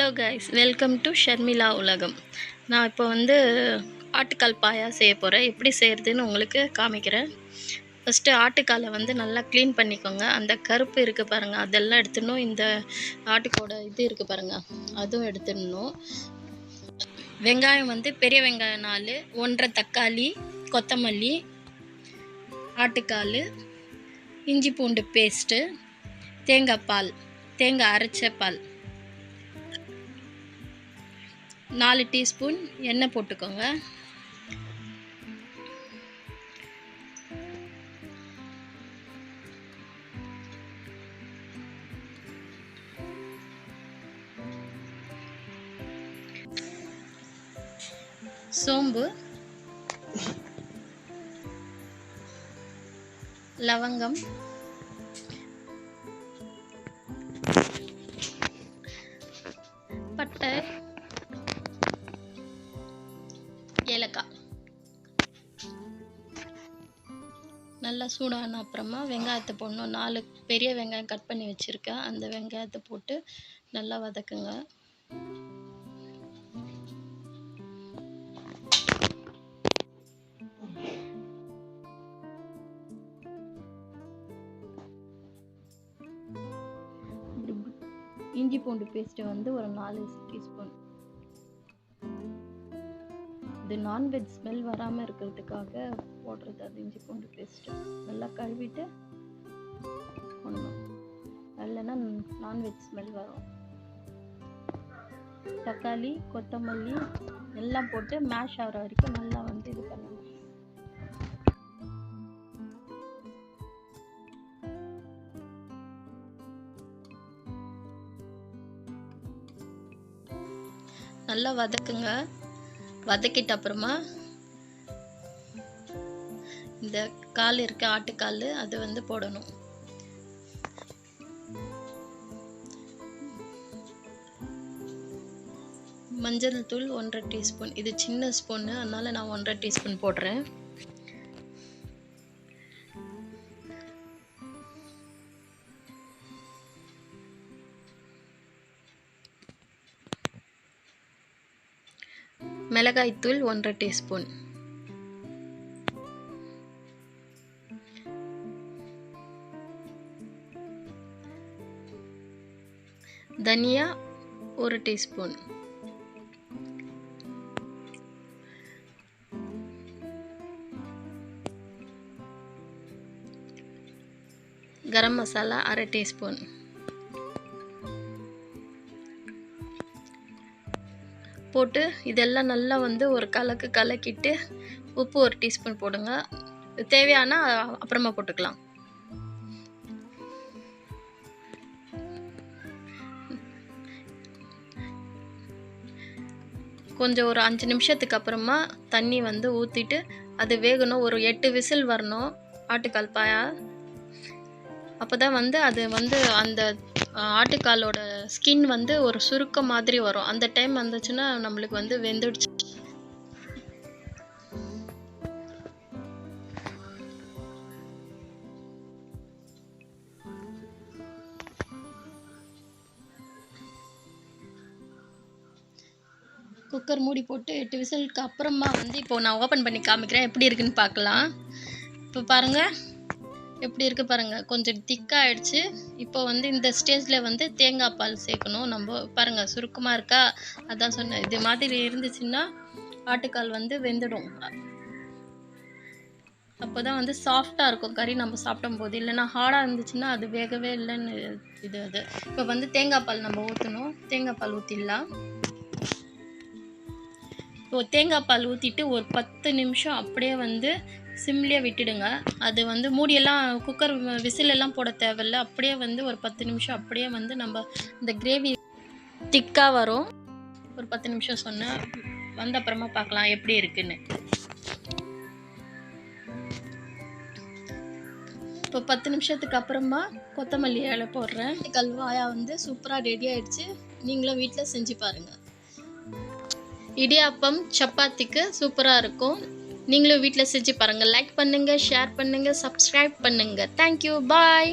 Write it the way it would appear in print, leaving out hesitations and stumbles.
Hello guys, welcome to Sharmila உலகம். நான் இப்போ வந்து ஆட்டுக்கால் பாயா செய்ய போகிறேன். எப்படி செய்கிறதுன்னு உங்களுக்கு காமிக்கிறேன். ஃபஸ்ட்டு ஆட்டுக்காலை வந்து நல்லா க்ளீன் பண்ணிக்கோங்க. அந்த கருப்பு இருக்குது பாருங்கள், அதெல்லாம் எடுத்துடணும். இந்த ஆட்டுக்கோட இது இருக்குது பாருங்கள், அதுவும் எடுத்துடணும். வெங்காயம் வந்து பெரிய வெங்காயம் 4, 1.5 தக்காளி, கொத்தமல்லி, ஆட்டுக்கால், இஞ்சி பூண்டு பேஸ்ட்டு, தேங்காய் பால், தேங்காய் அரைச்ச பால், 4 டீஸ்பூன் எண்ணெய் போட்டுக்கோங்க. சோம்பு, லவங்கம், பட்டை, ஏலக்காய். நல்லா சூடான அப்புறமா வெங்காயத்தை போடணும். 4 பெரிய வெங்காயம் கட் பண்ணி வச்சுருக்கேன். அந்த வெங்காயத்தை போட்டு நல்லா வதக்குங்க. இஞ்சி பூண்டு பேஸ்ட்டு வந்து ஒரு 4 டீஸ்பூன். இது நான்வெஜ் ஸ்மெல் வராமல் இருக்கிறதுக்காக போடுறது. அது இஞ்சி பூண்டு பேஸ்ட்டு நல்லா கழுவிட்டு போடணும், இல்லைன்னா நான்வெஜ் ஸ்மெல் வரும். தக்காளி, கொத்தமல்லி எல்லாம் போட்டு மேஷ் ஆகிற வரைக்கும் நல்லா வந்து இது பண்ணணும். நல்லா வதக்குங்க. வதக்கிட்ட அப்புறமா இந்த கால் இருக்க ஆட்டுக்கால் அது வந்து போடணும். மஞ்சள் தூள் 1.5 டீஸ்பூன். இது சின்ன ஸ்பூன்னு, அதனால நான் 1.5 டீஸ்பூன் போடுறேன். மிளகாய்த்தூள் 1.5 டீஸ்பூன். தனியா 1 டீஸ்பூன். கரம் மசாலா 1/2 டீஸ்பூன். போட்டு இதெல்லாம் நல்லா வந்து ஒரு கலக்கிட்டு உப்பு 1 டீஸ்பூன் போடுங்க. தேவையான அப்புறமா போட்டுக்கலாம். கொஞ்சம் ஒரு 5 நிமிஷத்துக்கு அப்புறமா தண்ணி வந்து ஊற்றிட்டு அது வேகணும். ஒரு 8 விசில் வரணும் ஆட்டுக்கால் பாயா. அப்போ தான் வந்து அது வந்து அந்த ஆட்டுக்காலோட ஸ்கின் வந்து ஒரு சுருக்க மாதிரி வரும். அந்த டைம் வந்துச்சுன்னா நம்மளுக்கு வந்து வெந்துடுச்சு. குக்கர் மூடி போட்டு 8 விசிலுக்கு அப்புறமா வந்து இப்போ நான் ஓப்பன் பண்ணி காமிக்கிறேன், எப்படி இருக்குன்னு பார்க்கலாம். இப்போ பாருங்கள் எப்படி இருக்குது பாருங்கள், கொஞ்சம் திக்காகிடுச்சு. இப்போ வந்து இந்த ஸ்டேஜில் வந்து தேங்காய் பால் சேர்க்கணும். நம்ம பாருங்கள் சுருக்கமாக இருக்கா, அதான் சொன்னேன். இது மாதிரி இருந்துச்சுன்னா ஆட்டுக்கால் வந்து வெந்துடும். அப்போ தான் வந்து சாஃப்டாக இருக்கும் கறி நம்ம சாப்பிடும் போது. இல்லைன்னா ஹார்டாக இருந்துச்சுன்னா அது வேகவே இல்லைன்னு இது. இப்போ வந்து தேங்காய் பால் நம்ம ஊற்றணும். தேங்காய் பால் ஊற்றிடலாம். இப்போ தேங்காய் பால் ஊற்றிட்டு ஒரு 10 நிமிஷம் அப்படியே வந்து சிம்லேயே விட்டுடுங்க. அது வந்து மூடியெல்லாம் குக்கர் விசிலெல்லாம் போட தேவையில்ல. அப்படியே வந்து ஒரு 10 நிமிஷம் அப்படியே வந்து நம்ம இந்த கிரேவி திக்காக வரும். ஒரு 10 நிமிஷம் சொன்னேன், வந்த அப்புறமா பார்க்கலாம் எப்படி இருக்குன்னு. இப்போ 10 நிமிஷத்துக்கு அப்புறமா கொத்தமல்லி இலை போடுறேன். கல்வாயா வந்து சூப்பராக ரெடி ஆகிடுச்சு. நீங்களும் வீட்டில் செஞ்சு பாருங்கள். இடியாப்பம் சப்பாத்திக்கு சூப்பராக இருக்கும். நீங்களும் வீட்டில் செஞ்சு பாருங்கள். லைக் பண்ணுங்கள், ஷேர் பண்ணுங்கள், சப்ஸ்கிரைப் பண்ணுங்கள். தேங்க்யூ, பாய்.